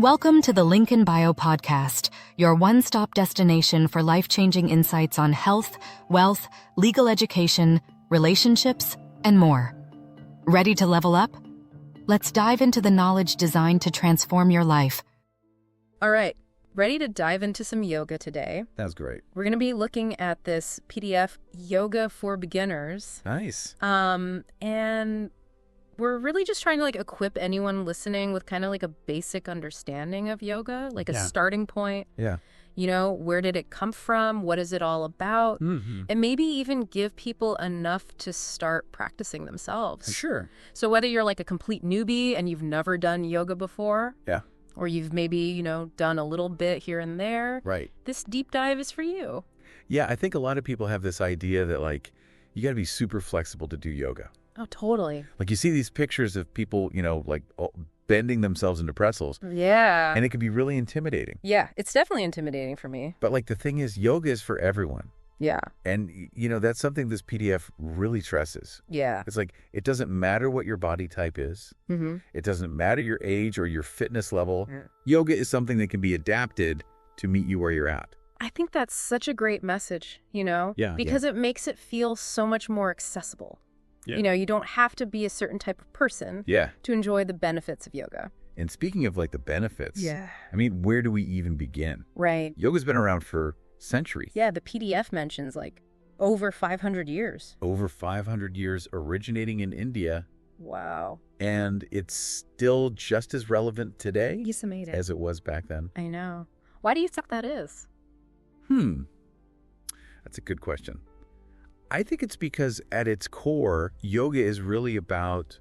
Welcome to the Lincoln Bio Podcast, your one-stop destination for life-changing insights on health, wealth, legal education, relationships, and more. Ready to level up? Let's dive into the knowledge designed to transform your life. All right, ready to dive into some yoga today. That's great. We're going to be looking at this PDF, Yoga for Beginners. Nice. And we're really just trying to equip anyone listening with kind of a basic understanding of yoga, a starting point. Yeah. You know, where did it come from? What is it all about? Mm-hmm. And maybe even give people enough to start practicing themselves. Sure. So whether you're a complete newbie and you've never done yoga before, Yeah. or you've maybe, done a little bit here and there, Right. this deep dive is for you. Yeah, I think a lot of people have this idea that you got to be super flexible to do yoga. Oh, totally. You see these pictures of people, bending themselves into pretzels. Yeah. And it can be really intimidating. Yeah, it's definitely intimidating for me. But the thing is, yoga is for everyone. Yeah. And, that's something this PDF really stresses. Yeah. It's it doesn't matter what your body type is. Mm-hmm. It doesn't matter your age or your fitness level. Yeah. Yoga is something that can be adapted to meet you where you're at. I think that's such a great message, Yeah. because it makes it feel so much more accessible. Yeah. You don't have to be a certain type of person Yeah. to enjoy the benefits of yoga. And speaking of the benefits, Yeah. I mean, where do we even begin? Right. Yoga's been around for centuries. Yeah, the PDF mentions over 500 years. Over 500 years, originating in India, Wow. and it's still just as relevant today You made it. as it was back then. I know. Why do you think that is? That's a good question. I think it's because at its core, yoga is really about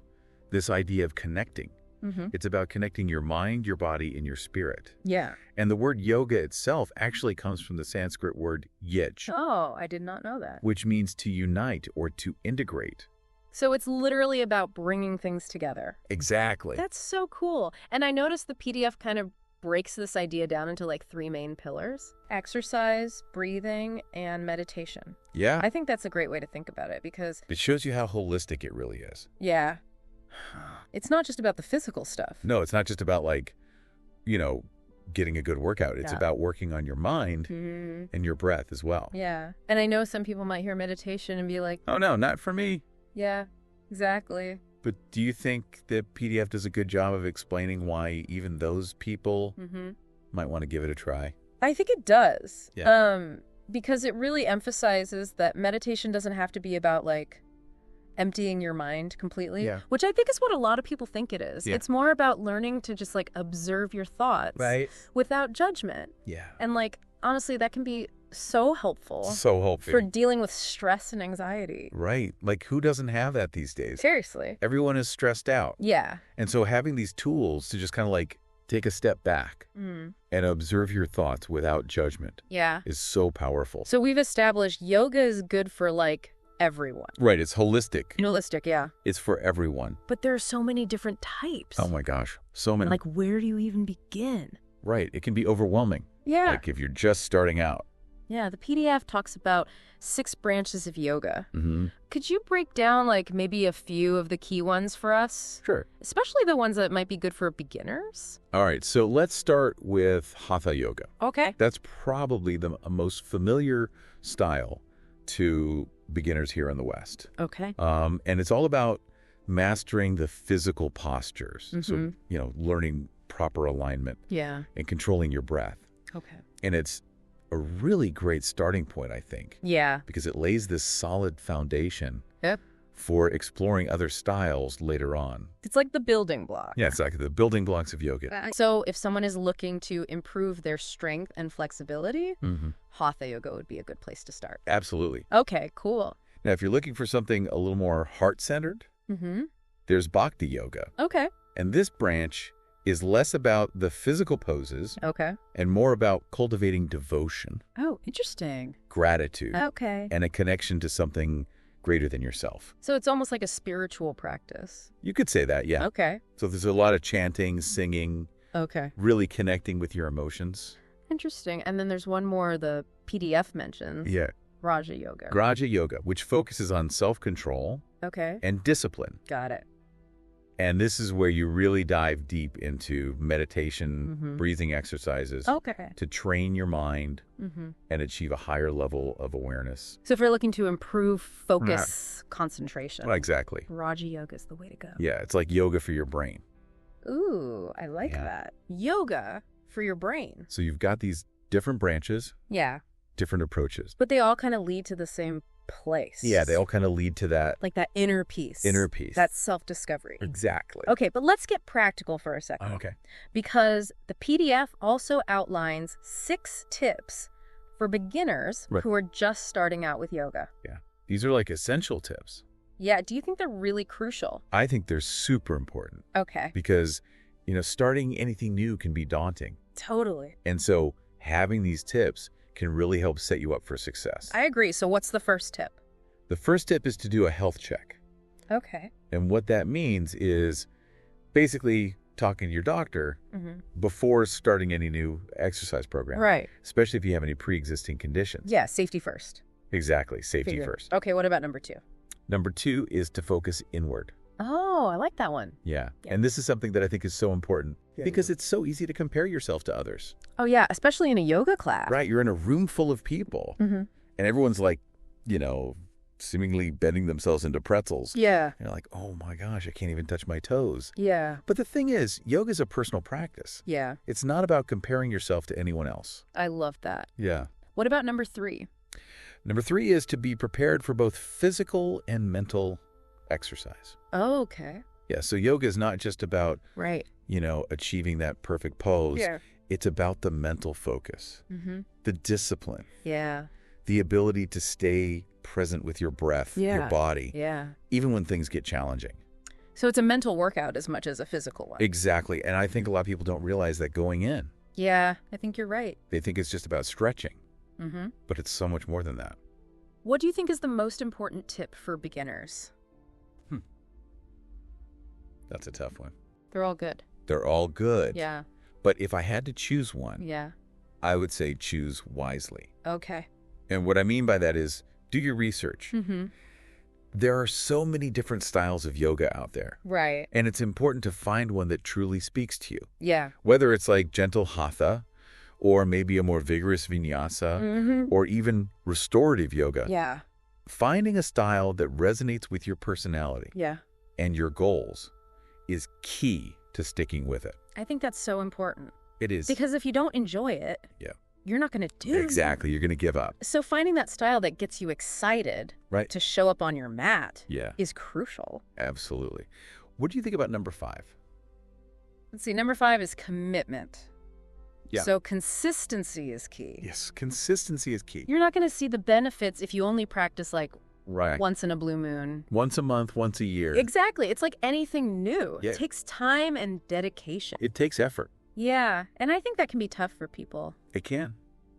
this idea of connecting. Mm-hmm. It's about connecting your mind, your body, and your spirit. Yeah. And the word yoga itself actually comes from the Sanskrit word yij, Oh, I did not know that. which means to unite or to integrate. So it's literally about bringing things together. Exactly. That's so cool. And I noticed the PDF kind of breaks this idea down into three main pillars: exercise, breathing, and meditation. Yeah. I think that's a great way to think about it because, It shows you how holistic it really is. yeah, it's not just about the physical stuff. No, it's not just about getting a good workout. It's Yeah. about working on your mind Mhm. and your breath as well. Yeah. And I know some people might hear meditation and be like, Oh, no, not for me. yeah, exactly. But do you think the PDF does a good job of explaining why even those people Mm-hmm. might want to give it a try? I think it does. Yeah. Because it really emphasizes that meditation doesn't have to be about emptying your mind completely, Yeah. which I think is what a lot of people think it is. Yeah. It's more about learning to just observe your thoughts without judgment. Yeah. And honestly, that can be so helpful So helpful. for dealing with stress and anxiety. Right. Who doesn't have that these days? Seriously. Everyone is stressed out. Yeah. And so having these tools to just kind of take a step back Mm. and observe your thoughts without judgment Yeah. is so powerful. So we've established yoga is good for everyone. Right. It's holistic. Holistic, yeah. It's for everyone. But there are so many different types. Oh my gosh. So many. Where do you even begin? Right. It can be overwhelming. Yeah. If you're just starting out. Yeah, the PDF talks about 6 branches of yoga. Mm-hmm. Could you break down maybe a few of the key ones for us? Sure. Especially the ones that might be good for beginners? All right. So let's start with Hatha Yoga. Okay. That's probably the most familiar style to beginners here in the West. Okay. And it's all about mastering the physical postures. So, Mhm. learning proper alignment Yeah. and controlling your breath. Okay. And it's a really great starting point, I think, Yeah. because it lays this solid foundation Yep. for exploring other styles later on. It's like the building block. Yeah, exactly. The building blocks of yoga. So if someone is looking to improve their strength and flexibility, Mm-hmm. Hatha Yoga would be a good place to start. Absolutely. Okay, cool. Now, if you're looking for something a little more heart-centered, Mm-hmm. there's Bhakti Yoga. Okay. And this branch is less about the physical poses Okay. and more about cultivating devotion, Oh, interesting. gratitude, Okay. and a connection to something greater than yourself. So it's almost like a spiritual practice. You could say that, yeah. Okay. So there's a lot of chanting, singing, Okay. really connecting with your emotions. Interesting. And then there's one more the PDF mentions. Yeah. Raja Yoga. Raja Yoga, which focuses on self-control Okay. and discipline. Got it. And this is where you really dive deep into meditation, breathing exercises Okay. to train your mind and achieve a higher level of awareness. So if you're looking to improve focus, concentration, Well, exactly. Raja Yoga is the way to go. Yeah, it's like yoga for your brain. Ooh, I like Yeah. that. Yoga for your brain. So you've got these different branches, Yeah. different approaches. But they all kind of lead to the same place. Yeah, they all kind of lead to that like that inner peace. inner peace. That self-discovery. Exactly. Okay, but let's get practical for a second. Okay. Because the PDF also outlines 6 tips for beginners Right. who are just starting out with yoga. Yeah. These are like essential tips. Yeah, do you think they're really crucial? I think they're super important Okay, because, starting anything new can be daunting. totally. And so having these tips can really help set you up for success. I agree. So what's the first tip? The first tip is to do a health check. Okay. And what that means is basically talking to your doctor Mm-hmm. before starting any new exercise program. Right. Especially if you have any pre-existing conditions. Yeah, safety first. Exactly. Safety Figure. first. Okay, what about number 2? Number 2 is to focus inward. Oh, I like that one. Yeah. Yeah. And this is something that I think is so important Yeah. because it's so easy to compare yourself to others. Oh, yeah, especially in a yoga class. Right? You're in a room full of people Mm-hmm. and everyone's like, seemingly bending themselves into pretzels. Yeah. And you're like, oh my gosh, I can't even touch my toes. Yeah. But the thing is, yoga is a personal practice. Yeah. It's not about comparing yourself to anyone else. I love that. Yeah. What about number 3? Number 3 is to be prepared for both physical and mental exercise. Oh, okay. Yeah, so yoga is not just about, Right. achieving that perfect pose. Yeah. It's about the mental focus, Mm-hmm. the discipline, Yeah. the ability to stay present with your breath, your Yeah. body, Yeah. even when things get challenging. So it's a mental workout as much as a physical one. Exactly. And I think a lot of people don't realize that going in. Yeah, I think you're right. They think it's just about stretching, Mm-hmm. but it's so much more than that. What do you think is the most important tip for beginners? That's a tough one. They're all good. They're all good. Yeah. But if I had to choose one, Yeah. I would say choose wisely. Okay. And what I mean by that is do your research. Mm-hmm. There are so many different styles of yoga out there. Right. And it's important to find one that truly speaks to you. Yeah. Whether it's like gentle hatha or maybe a more vigorous vinyasa Mm-hmm. or even restorative yoga. Yeah. Finding a style that resonates with your personality Yeah. and your goals is key to sticking with it. I think that's so important. It is. Because if you don't enjoy it, Yeah. you're not going to do it. Exactly. You're going to give up. So finding that style that gets you excited Right. to show up on your mat Yeah, is crucial. absolutely. What do you think about number 5? Let's see, number 5 is commitment. Yeah. So consistency is key. Yes, consistency is key. You're not going to see the benefits if you only practice like Right. once in a blue moon. Once a month, once a year. Exactly. It's like anything new. Yeah. It takes time and dedication. It takes effort. Yeah. And I think that can be tough for people. It can,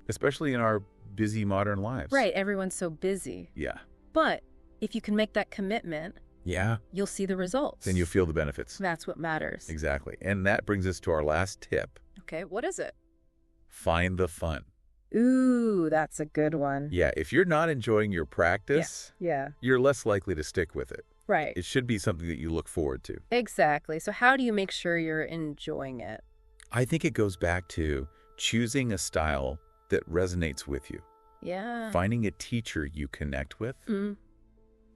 especially in our busy modern lives. Right. Everyone's so busy. Yeah. But if you can make that commitment, Yeah. you'll see the results. Then you'll feel the benefits. That's what matters. Exactly. And that brings us to our last tip. Okay. What is it? Find the fun. Ooh, that's a good one. Yeah. If you're not enjoying your practice, Yeah. you're less likely to stick with it. Right. It should be something that you look forward to. Exactly. So how do you make sure you're enjoying it? I think it goes back to choosing a style that resonates with you, Yeah. finding a teacher you connect with, Mm.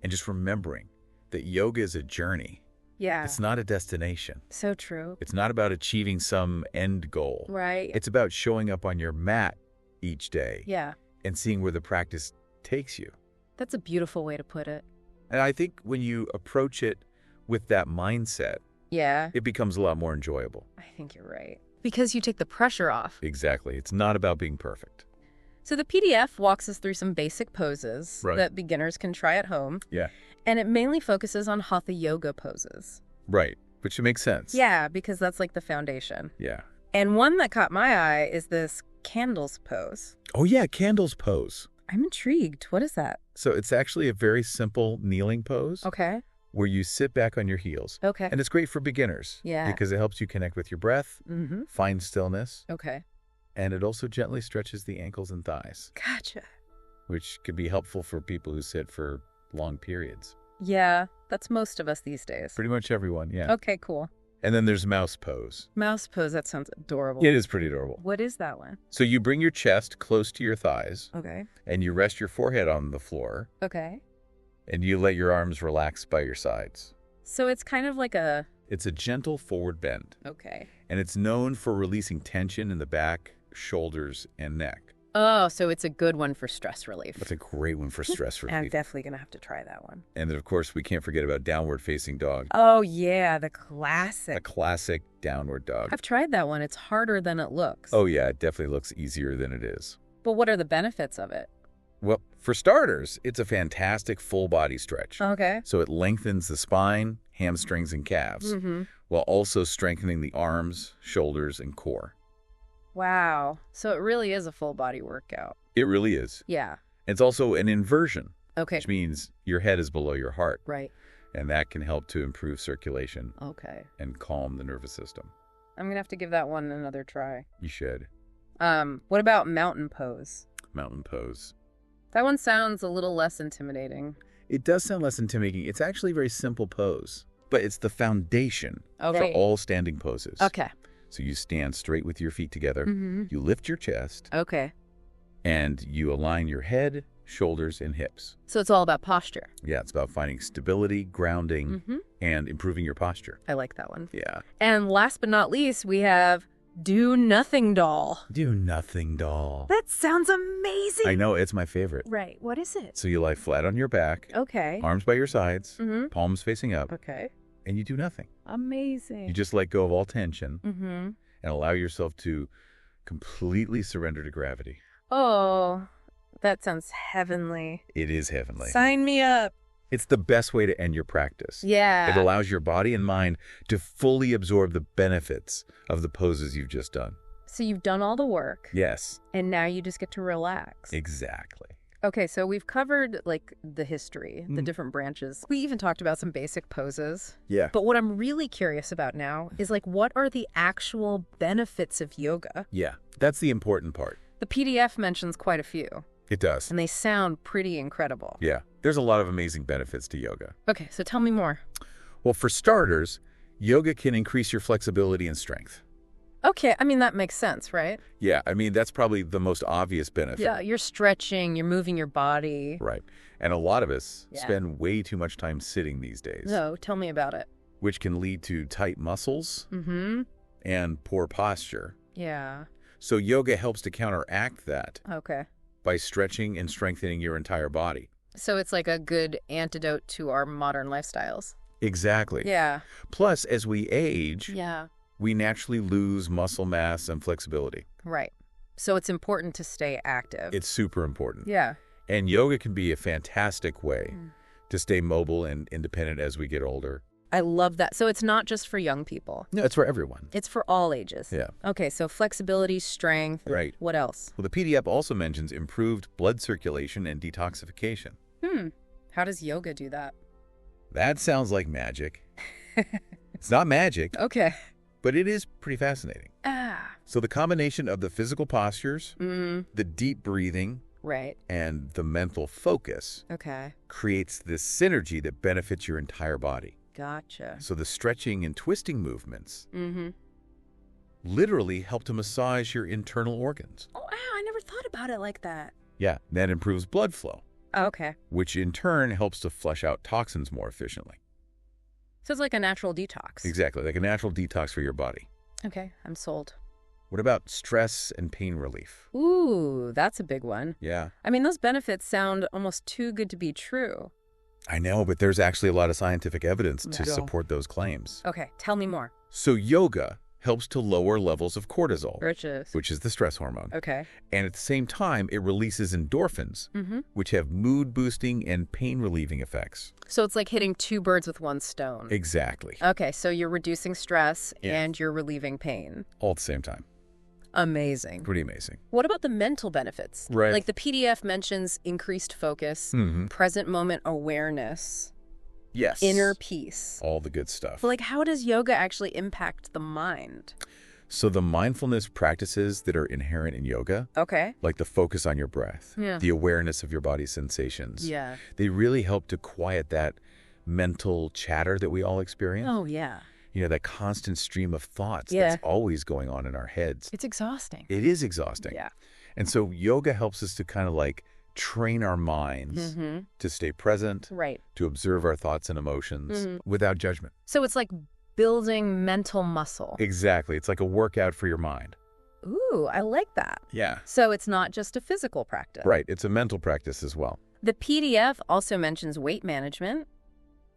and just remembering that yoga is a journey. Yeah. It's not a destination. So true. It's not about achieving some end goal. Right. It's about showing up on your mat each day Yeah. and seeing where the practice takes you. That's a beautiful way to put it. And I think when you approach it with that mindset, Yeah. it becomes a lot more enjoyable. I think you're right. Because you take the pressure off. Exactly. It's not about being perfect. So the PDF walks us through some basic poses Right. that beginners can try at home. Yeah. And it mainly focuses on hatha yoga poses. Right. Which makes sense. Yeah, because that's like the foundation. Yeah. And one that caught my eye is this candles pose. Oh, yeah. Candles pose. I'm intrigued. What is that? So it's actually a very simple kneeling pose Okay. where you sit back on your heels. Okay. And it's great for beginners. Yeah. Because it helps you connect with your breath, Mm-hmm. find stillness, Okay. and it also gently stretches the ankles and thighs, Gotcha. which could be helpful for people who sit for long periods. Yeah. That's most of us these days. Pretty much everyone, yeah. Okay, cool. And then there's mouse pose. Mouse pose, that sounds adorable. It is pretty adorable. What is that one? So you bring your chest close to your thighs, Okay. and you rest your forehead on the floor, Okay. and you let your arms relax by your sides. So it's kind of like a... It's a gentle forward bend, Okay. and it's known for releasing tension in the back, shoulders, and neck. Oh, so it's a good one for stress relief. That's a great one for stress I'm relief. definitely going to have to try that one. And then, of course, we can't forget about downward facing dog. Oh, yeah, the A classic. classic downward dog. I've tried that one. It's harder than it looks. Oh, yeah, it definitely looks easier than it is. But what are the benefits of it? Well, for starters, it's a fantastic full body stretch. Okay. So it lengthens the spine, hamstrings, and calves, while also strengthening the arms, shoulders, and core. Wow. So it really is a full body workout. It really is. Yeah. It's also an inversion, Okay. which means your head is below your heart, Right. and that can help to improve circulation Okay. and calm the nervous system. I'm going to have to give that one another try. You should. What about mountain pose? Mountain pose. That one sounds a little less intimidating. It does sound less intimidating. It's actually a very simple pose, but it's the foundation for Okay. all standing poses. Okay. So you stand straight with your feet together, you lift your chest, Okay. and you align your head, shoulders, and hips. So it's all about posture. Yeah, it's about finding stability, grounding, and improving your posture. I like that one. Yeah. And last but not least, we have Do Nothing Doll. Do nothing, doll. That sounds amazing. I know, it's my favorite. Right. What is it? So you lie flat on your back, Okay. arms by your sides, Mhm. palms facing up, Okay. and you do nothing. Amazing. You just let go of all tension Mm-hmm. and allow yourself to completely surrender to gravity. Oh, that sounds heavenly. It is heavenly. Sign me up. It's the best way to end your practice. Yeah. It allows your body and mind to fully absorb the benefits of the poses you've just done. So you've done all the work, Yes, and now you just get to relax. exactly. Okay, so we've covered like the history, the different branches. We even talked about some basic poses. Yeah. But what I'm really curious about now is like what are the actual benefits of yoga? Yeah, that's the important part. The PDF mentions quite a few, It does. and they sound pretty incredible. Yeah, there's a lot of amazing benefits to yoga. Okay, so tell me more. Well, for starters, yoga can increase your flexibility and strength. Okay, I mean, that makes sense, right? Yeah, I mean, that's probably the most obvious benefit. Yeah, you're stretching, you're moving your body. Right. And a lot of us Yeah. spend way too much time sitting these days, No, tell me about it. which can lead to tight muscles Mm-hmm. and poor posture. Yeah. So yoga helps to counteract that Okay. by stretching and strengthening your entire body. So it's like a good antidote to our modern lifestyles. Exactly. Yeah. Plus, as we age, Yeah. we naturally lose muscle mass and flexibility. Right. So it's important to stay active. It's super important. Yeah. And yoga can be a fantastic way to stay mobile and independent as we get older. I love that. So it's not just for young people. No, it's for everyone. It's for all ages. Yeah. Okay, so flexibility, strength. Right. What else? Well, the PDF also mentions improved blood circulation and detoxification. How does yoga do that? That sounds like magic. It's not magic, Okay. but it is pretty fascinating. So the combination of the physical postures, the deep breathing, Right. and the mental focus Okay. creates this synergy that benefits your entire body. Gotcha. So the stretching and twisting movements Mm-hmm. literally help to massage your internal organs. Oh, wow. I never thought about it like that. Yeah, that improves blood flow, Okay. which in turn helps to flush out toxins more efficiently. So it's like a natural detox. Exactly, like a natural detox for your body. Okay. I'm sold. What about stress and pain relief? Ooh, that's a big one. Yeah, I mean, those benefits sound almost too good to be true. I know, but there's actually a lot of scientific evidence to Yeah. support those claims. Okay. Tell me more. So yoga helps to lower levels of cortisol, Riches. which is the stress hormone. Okay. And at the same time, it releases endorphins, Mm-hmm. which have mood-boosting and pain-relieving effects. So it's like hitting two birds with one stone. Exactly. Okay, so you're reducing stress Yeah. and you're relieving pain. All at the same time. Amazing. Pretty amazing. What about the mental benefits? Right. Like the PDF mentions increased focus, Mm-hmm. present moment awareness, Yes. inner peace. All the good stuff. But like, how does yoga actually impact the mind? So the mindfulness practices that are inherent in yoga, Okay. like the focus on your breath, Yeah. the awareness of your body's sensations, Yeah. they really help to quiet that mental chatter that we all experience. Oh, yeah. You know, that constant stream of thoughts Yeah. that's always going on in our heads. It's exhausting. It is exhausting. Yeah. And so yoga helps us to kind of like train our minds to stay present, Right. to observe our thoughts and emotions without judgment. So it's like building mental muscle. Exactly. It's like a workout for your mind. Ooh, I like that. Yeah. So it's not just a physical practice. Right. It's a mental practice as well. The PDF also mentions weight management.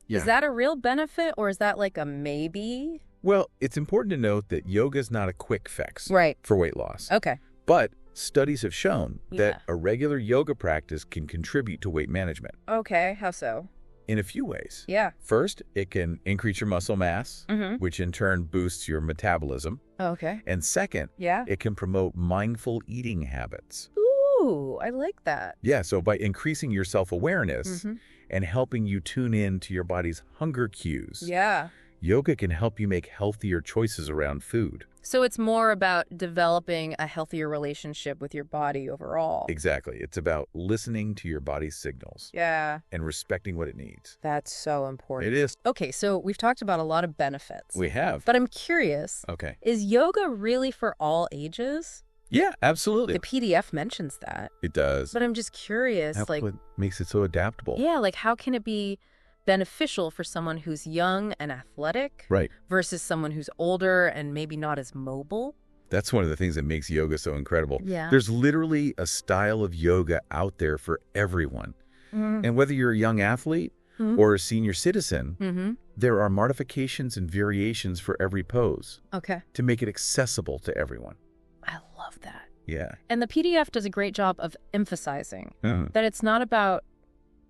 Yeah. Is that a real benefit or is that like a maybe? Well, it's important to note that yoga is not a quick fix Right. for weight loss. Okay. But studies have shown Yeah. that a regular yoga practice can contribute to weight management Okay. How so? in a few ways. Yeah. First, it can increase your muscle mass, Mm-hmm. which in turn boosts your metabolism. Okay. And second, Yeah. it can promote mindful eating habits. Ooh, I like that. Yeah, so by increasing your self-awareness Mhm. and helping you tune in to your body's hunger cues, Yeah. yoga can help you make healthier choices around food. So it's more about developing a healthier relationship with your body overall. Exactly. It's about listening to your body's signals Yeah. and respecting what it needs. That's so important. It is. Okay, so we've talked about a lot of benefits. We have. But I'm curious, Okay. is yoga really for all ages? Yeah, absolutely. The PDF mentions that. It does. But I'm just curious, That's like, what makes it so adaptable. yeah, like how can it be beneficial for someone who's young and athletic Right. versus someone who's older and maybe not as mobile? That's one of the things that makes yoga so incredible. Yeah. There's literally a style of yoga out there for everyone. And whether you're a young athlete or a senior citizen, Mm-hmm. there are modifications and variations for every pose Okay. to make it accessible to everyone. I love that. Yeah. And the PDF does a great job of emphasizing Uh-huh. that it's not about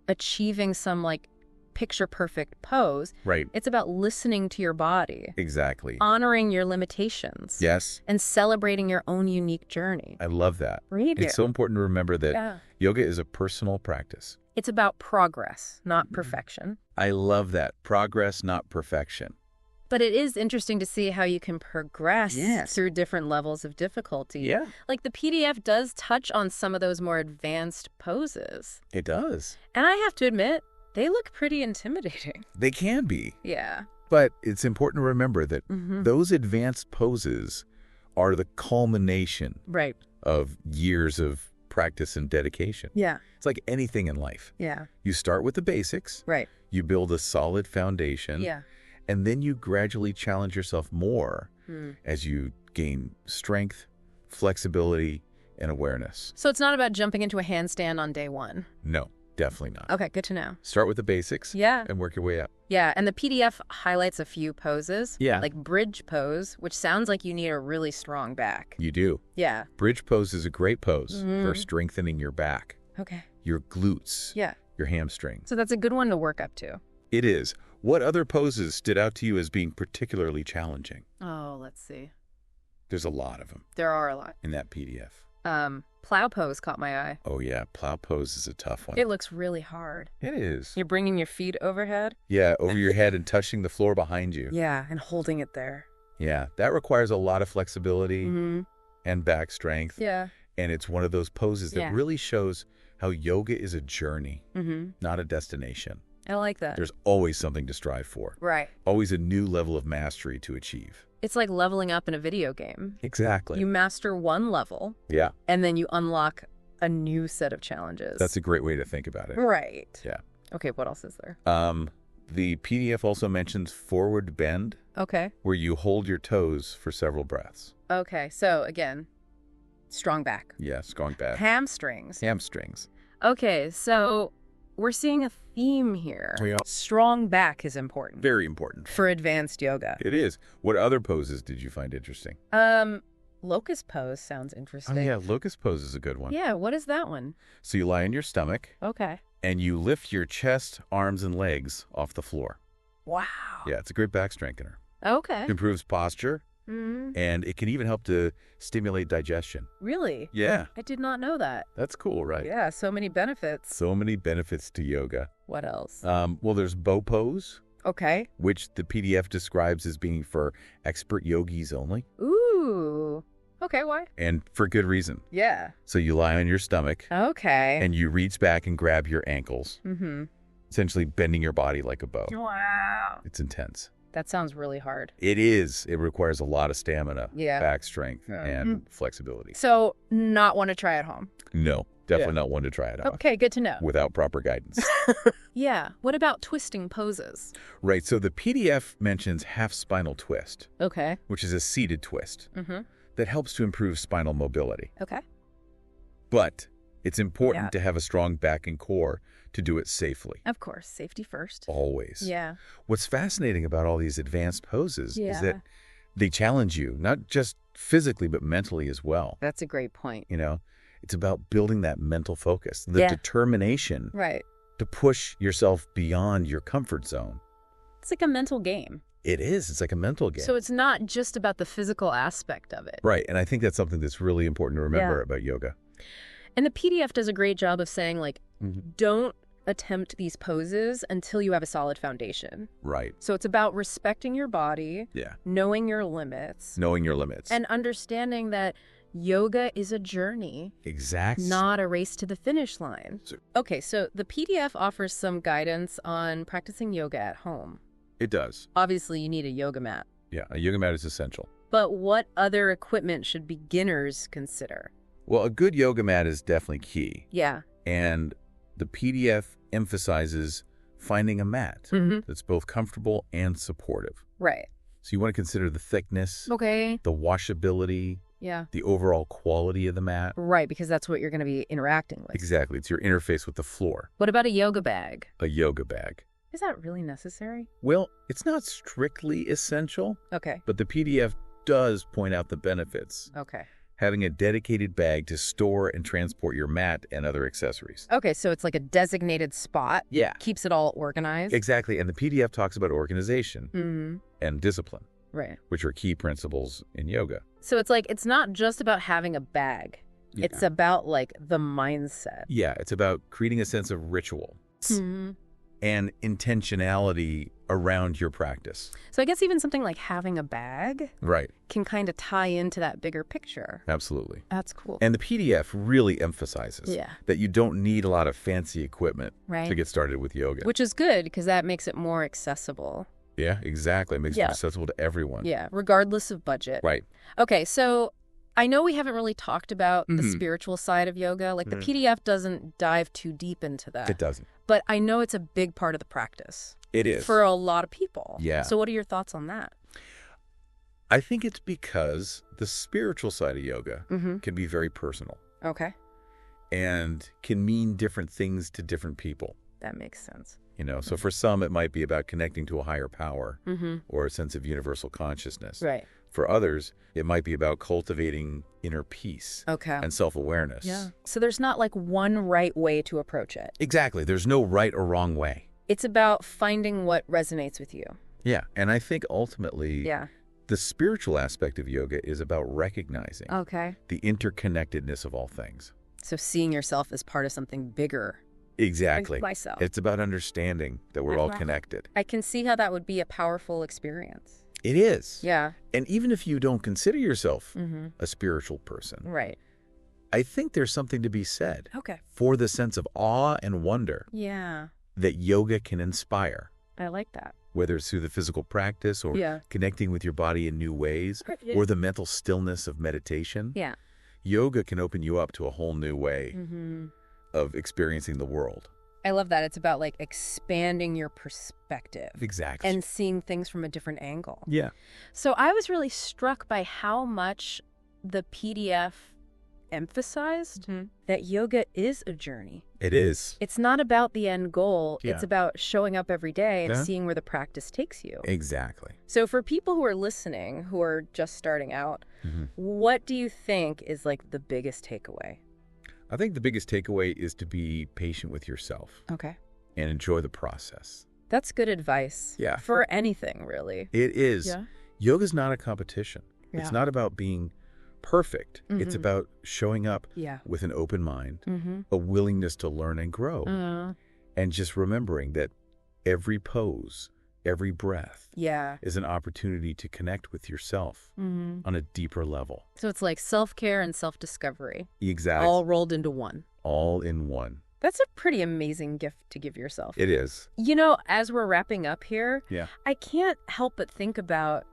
achieving some like picture perfect pose. Right. It's about listening to your body, Exactly. honoring your limitations, Yes. and celebrating your own unique journey. I love that. Read It's so important to remember that Yeah. yoga is a personal practice. It's about progress, not perfection. I love that. Progress, not perfection. But it is interesting to see how you can progress Yes. through different levels of difficulty. Yeah. Like the PDF does touch on some of those more advanced poses. It does. And I have to admit, they look pretty intimidating. They can be. Yeah. But it's important to remember that Mm-hmm. those advanced poses are the culmination Right. of years of practice and dedication. Yeah. It's like anything in life. Yeah. You start with the basics, Right. you build a solid foundation, Yeah. and then you gradually challenge yourself more Hmm. as you gain strength, flexibility, and awareness. So it's not about jumping into a handstand on day one. No, definitely not. Okay, good to know. Start with the basics Yeah. and work your way up. Yeah, and the PDF highlights a few poses. Yeah. Like bridge pose, which sounds like you need a really strong back. You do. Yeah. Bridge pose is a great pose for Mhm. strengthening your back, Okay. your glutes, Yeah. your hamstrings. So that's a good one to work up to. It is. What other poses stood out to you as being particularly challenging? Oh, let's see. There's a lot of them There are a lot. in that PDF. Plow pose caught my eye. Oh, yeah. Plow pose is a tough one. It looks really hard. It is. You're bringing your feet overhead. Yeah, over your head and touching the floor behind you. Yeah, and holding it there. Yeah, that requires a lot of flexibility Mm-hmm. and back strength. Yeah. And it's one of those poses that Yeah. really shows how yoga is a journey, Mm-hmm. not a destination. I like that. There's always something to strive for, Right. always a new level of mastery to achieve. It's like leveling up in a video game. Exactly. You master one level, Yeah, and then you unlock a new set of challenges. that's a great way to think about it. Right. Yeah. Okay, what else is there? The PDF also mentions forward bend, Okay. where you hold your toes for several breaths. Okay, so again, strong back. Yes, going back. Hamstrings. Hamstrings. Okay, so we're seeing a theme here. We are. Strong back is important Very important. for advanced yoga. It is. What other poses did you find interesting? Locust pose sounds interesting. Oh, yeah, locust pose is a good one. Yeah, what is that one? So you lie on your stomach Okay. and you lift your chest, arms, and legs off the floor. Wow. Yeah, it's a great back strengthener. Okay. It improves posture, Mm, and it can even help to stimulate digestion. really? Yeah, I did not know that. that's cool, right? Yeah, so many benefits. So many benefits to yoga. What else? Well, there's bow pose, Okay. which the PDF describes as being for expert yogis only, Ooh. Okay, why? and for good reason. Yeah. So you lie on your stomach, Okay. and you reach back and grab your ankles, Mm-hmm. essentially bending your body like a bow. Wow. It's intense. That sounds really hard. It is. It requires a lot of stamina, Yeah. back strength, and flexibility. So not want to try at home. No, definitely not one to try it on. Okay, good to know. Without proper guidance. Yeah. What about twisting poses? Right. So the PDF mentions half spinal twist, Okay. which is a seated twist Mm-hmm. that helps to improve spinal mobility. Okay. But it's important Yeah. to have a strong back and core to do it safely. Of course. Safety first. Always. Yeah. What's fascinating about all these advanced poses Yeah. is that they challenge you, not just physically, but mentally as well. That's a great point. You know, it's about building that mental focus, the determination Right. to push yourself beyond your comfort zone. It's like a mental game. It is. It's like a mental game. So it's not just about the physical aspect of it. Right. And I think that's something that's really important to remember Yeah. about yoga. And the PDF does a great job of saying, like, Mhm. don't attempt these poses until you have a solid foundation. Right. So it's about respecting your body, Yeah. knowing your limits, Knowing your limits. and understanding that yoga is a journey, Exactly. not a race to the finish line. So- Okay, so the PDF offers some guidance on practicing yoga at home. It does. Obviously, you need a yoga mat. Yeah. A yoga mat is essential. But what other equipment should beginners consider? Well, a good yoga mat is definitely key. Yeah. And the PDF emphasizes finding a mat Mm-hmm. that's both comfortable and supportive. Right. So you want to consider the thickness, Okay. the washability, Yeah. the overall quality of the mat. Right, because that's what you're going to be interacting with. Exactly. It's your interface with the floor. What about a yoga bag? A yoga bag. Is that really necessary? Well, it's not strictly essential, Okay. but the PDF does point out the benefits. Okay. Having a dedicated bag to store and transport your mat and other accessories. Okay, so it's like a designated spot. Yeah. Keeps it all organized. Exactly. And the PDF talks about organization Mm-hmm. and discipline, Right. which are key principles in yoga. So it's like, it's not just about having a bag. Yeah. It's about like the mindset. Yeah, it's about creating a sense of ritual Mm-hmm. and intentionality around your practice. So I guess even something like having a bag Right. can kind of tie into that bigger picture. Absolutely. That's cool. And the PDF really emphasizes Yeah. that you don't need a lot of fancy equipment Right. to get started with yoga. Which is good because that makes it more accessible. Yeah, exactly. It makes it Yeah. accessible to everyone. Yeah, regardless of budget. Right. Okay, so I know we haven't really talked about the Mhm. spiritual side of yoga. Like the Mhm. PDF doesn't dive too deep into that. It doesn't. But I know it's a big part of the practice It is. for a lot of people. Yeah. So what are your thoughts on that? I think it's because the spiritual side of yoga Mm-hmm. can be very personal Okay. and can mean different things to different people. That makes sense. You know, so for some, it might be about connecting to a higher power Mm-hmm. or a sense of universal consciousness. Right. For others, it might be about cultivating inner peace Okay. and self-awareness. Yeah. So there's not like one right way to approach it. Exactly. There's no right or wrong way. It's about finding what resonates with you. Yeah. And I think ultimately, Yeah. the spiritual aspect of yoga is about recognizing Okay. the interconnectedness of all things. So seeing yourself as part of something bigger. Exactly. Like myself. It's about understanding that we're all Wow. connected. I can see how that would be a powerful experience. It is. Yeah. And even if you don't consider yourself Mm-hmm. a spiritual person, Right. I think there's something to be said Okay. for the sense of awe and wonder Yeah. that yoga can inspire, I like that. whether it's through the physical practice or Yeah. connecting with your body in new ways or the mental stillness of meditation. Yeah. Yoga can open you up to a whole new way Mm-hmm. of experiencing the world. I love that. It's about like expanding your perspective Exactly. and seeing things from a different angle. yeah. So I was really struck by how much the PDF emphasized that yoga is a journey. It is. It's not about the end goal. Yeah. It's about showing up every day and Yeah. seeing where the practice takes you. Exactly. So for people who are listening, who are just starting out, Mhm. what do you think is like the biggest takeaway? I think the biggest takeaway is to be patient with yourself Okay. and enjoy the process. That's good advice. Yeah. For anything, really. It is. Yeah. Yoga's not a competition. Yeah. It's not about being perfect. It's Mhm. about showing up Yeah. with an open mind, Mm-hmm. a willingness to learn and grow, and just remembering that every pose, every breath Yeah. is an opportunity to connect with yourself Mm-hmm. on a deeper level. So it's like self-care and self-discovery Exactly. all rolled into one. All in one. That's a pretty amazing gift to give yourself. It is. You know, as we're wrapping up here, Yeah. I can't help but think about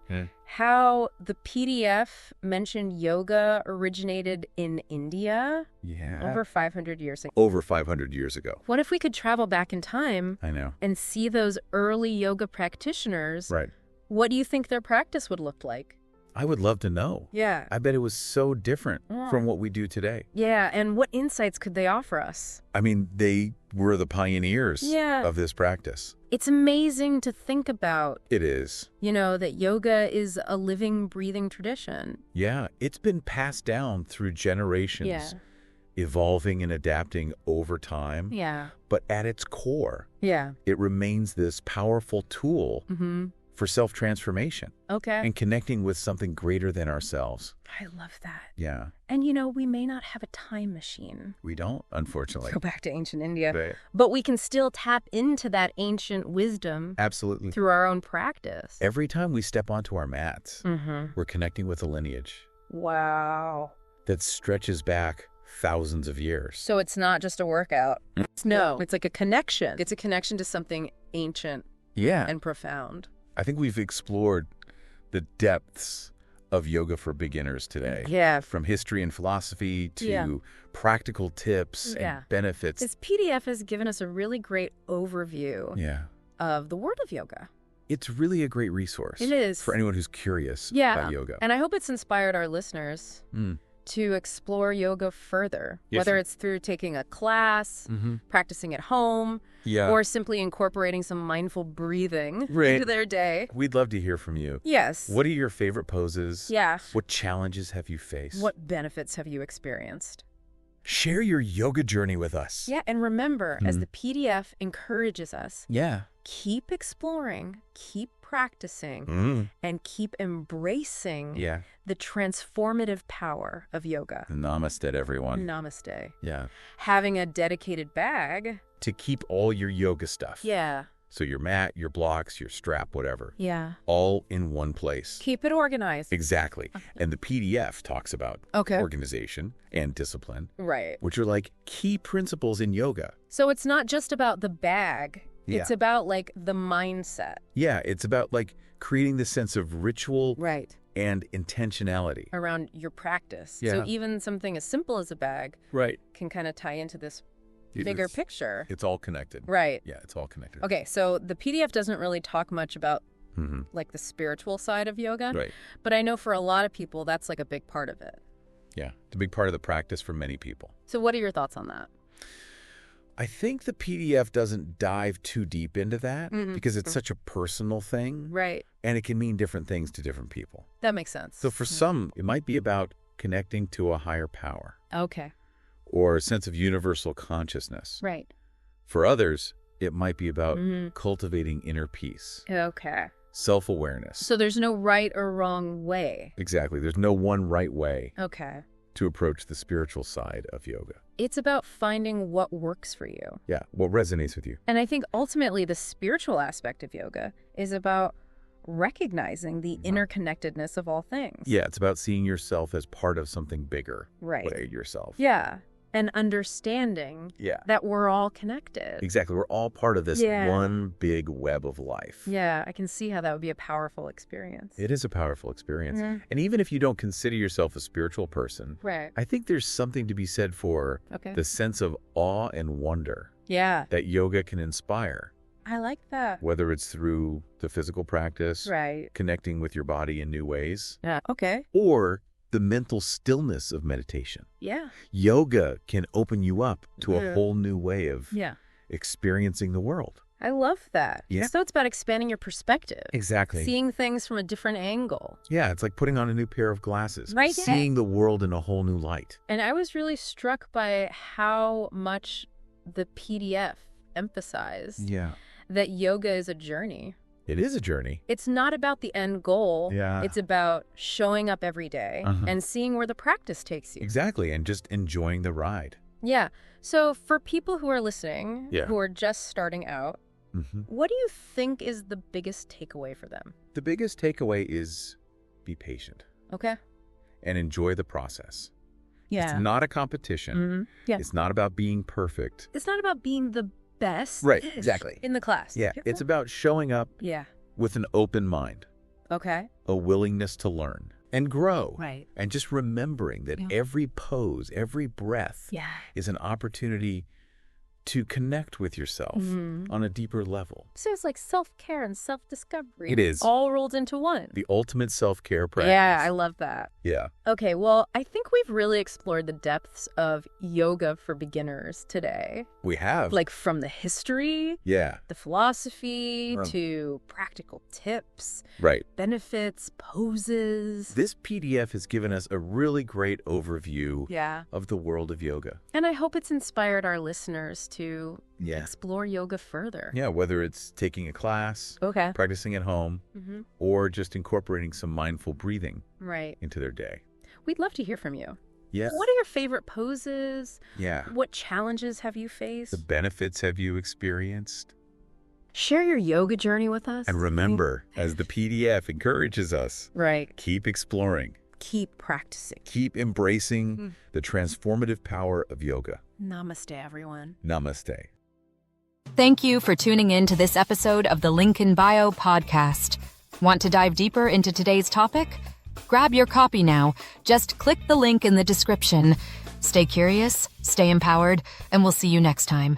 how the PDF mentioned yoga originated in India Yeah. over 500 years ago. Over 500 years ago. What if we could travel back in time I know. and see those early yoga practitioners? Right. What do you think their practice would look like? I would love to know. Yeah. I bet it was so different Yeah. from what we do today. Yeah, and what insights could they offer us? I mean, they were the pioneers of this practice. It's amazing to think about, It is. you know, that yoga is a living, breathing tradition. Yeah, it's been passed down through generations, Yeah. evolving and adapting over time. Yeah. But at its core, Yeah. it remains this powerful tool Mm-hmm. for self-transformation Okay. and connecting with something greater than ourselves. I love that. Yeah, And, you know, we may not have a time machine. we don't, unfortunately. Go back to ancient India. Right. But we can still tap into that ancient wisdom Absolutely. through our own practice. Every time we step onto our mats, Mm-hmm. we're connecting with a lineage Wow. that stretches back thousands of years. So it's not just a workout. No, it's like a connection. It's a connection to something ancient Yeah. and profound. I think we've explored the depths of yoga for beginners today. Yeah. From history and philosophy to Yeah. practical tips Yeah. and benefits. This PDF has given us a really great overview Yeah. of the world of yoga. It's really a great resource. It is. For anyone who's curious Yeah. about yoga. And I hope it's inspired our listeners Mm. to explore yoga further, Yes. whether it's through taking a class, Mm-hmm. practicing at home, Yeah. or simply incorporating some mindful breathing Right. into their day. We'd love to hear from you. Yes. What are your favorite poses? Yeah. What challenges have you faced? What benefits have you experienced? Share your yoga journey with us. Yeah, and remember, as Mhm. the PDF encourages us, Yeah. keep exploring, keep practicing, Mm. and keep embracing Yeah. the transformative power of yoga. Namaste, everyone. Namaste. Yeah. Having a dedicated bag. To keep all your yoga stuff. Yeah. So your mat, your blocks, your strap, whatever. Yeah. All in one place. Keep it organized. Exactly. And the PDF talks about Okay. organization and discipline, Right. which are like key principles in yoga. So it's not just about the bag. Yeah. It's about like the mindset. Yeah, it's about like creating this sense of ritual Right. and intentionality. Around your practice. Yeah. So even something as simple as a bag Right. can kind of tie into this bigger picture. It's all connected. Right. Yeah, it's all connected. Okay, so the PDF doesn't really talk much about Mm-hmm. like the spiritual side of yoga, Right. but I know for a lot of people that's like a big part of it. Yeah, it's a big part of the practice for many people. So what are your thoughts on that? I think the PDF doesn't dive too deep into that Mhm. because it's such a personal thing Right. and it can mean different things to different people. That makes sense. So for some, it might be about connecting to a higher power Okay. or a sense of universal consciousness. Right. For others, it might be about Mhm. cultivating inner peace, Okay. self-awareness. So there's no right or wrong way. Exactly. There's no one right way Okay. to approach the spiritual side of yoga. It's about finding what works for you. Yeah, what resonates with you. And I think ultimately the spiritual aspect of yoga is about recognizing the interconnectedness of all things. Yeah, it's about seeing yourself as part of something bigger. Right. Way yourself. Yeah. And understanding Yeah. that we're all connected. Exactly. We're all part of this Yeah. one big web of life. Yeah, I can see how that would be a powerful experience. It is a powerful experience. Mhm. And even if you don't consider yourself a spiritual person, Right. I think there's something to be said for Okay. the sense of awe and wonder Yeah, that yoga can inspire, I like that. whether it's through the physical practice, Right. connecting with your body in new ways, Yeah. Okay. or the mental stillness of meditation. Yeah. Yoga can open you up to a Yeah. whole new way of Yeah. experiencing the world. I love that. Yeah. So it's about expanding your perspective. Exactly. Seeing things from a different angle. Yeah, it's like putting on a new pair of glasses, Right. seeing the world in a whole new light. And I was really struck by how much the PDF emphasized Yeah. that yoga is a journey. It is a journey. It's not about the end goal. Yeah. It's about showing up every day Uh-huh. and seeing where the practice takes you. Exactly, and just enjoying the ride. Yeah. So for people who are listening, Yeah. who are just starting out, Hmm. what do you think is the biggest takeaway for them? The biggest takeaway is be patient Okay. and enjoy the process. Yeah. It's not a competition. Yeah. It's not about being perfect. It's not about being the best. Right, exactly. In the class. Yeah, it's about showing up Yeah. with an open mind, Okay. a willingness to learn and grow. Right. And just remembering that every pose, every breath Yeah. is an opportunity to connect with yourself on a deeper level. So it's like self-care and self-discovery. It is. All rolled into one. The ultimate self-care practice. Yeah, I love that. Yeah. Okay, well, I think we've really explored the depths of yoga for beginners today. We have. Like from the history, Yeah. the philosophy, Right. to practical tips, Right. benefits, poses. This PDF has given us a really great overview Yeah. of the world of yoga. And I hope it's inspired our listeners to Yeah. explore yoga further. Yeah, whether it's taking a class, Okay. practicing at home, Mm-hmm. or just incorporating some mindful breathing Right. into their day. We'd love to hear from you. Yeah. What are your favorite poses? Yeah. What challenges have you faced? The benefits have you experienced? Share your yoga journey with us. And remember, as the PDF encourages us, Right. keep exploring, Keep practicing. keep embracing the transformative power of yoga. Namaste, everyone. Namaste. Thank you for tuning in to this episode of the Link in Bio podcast. Want to dive deeper into today's topic? Grab your copy now. Just click the link in the description. Stay curious, stay empowered, and we'll see you next time.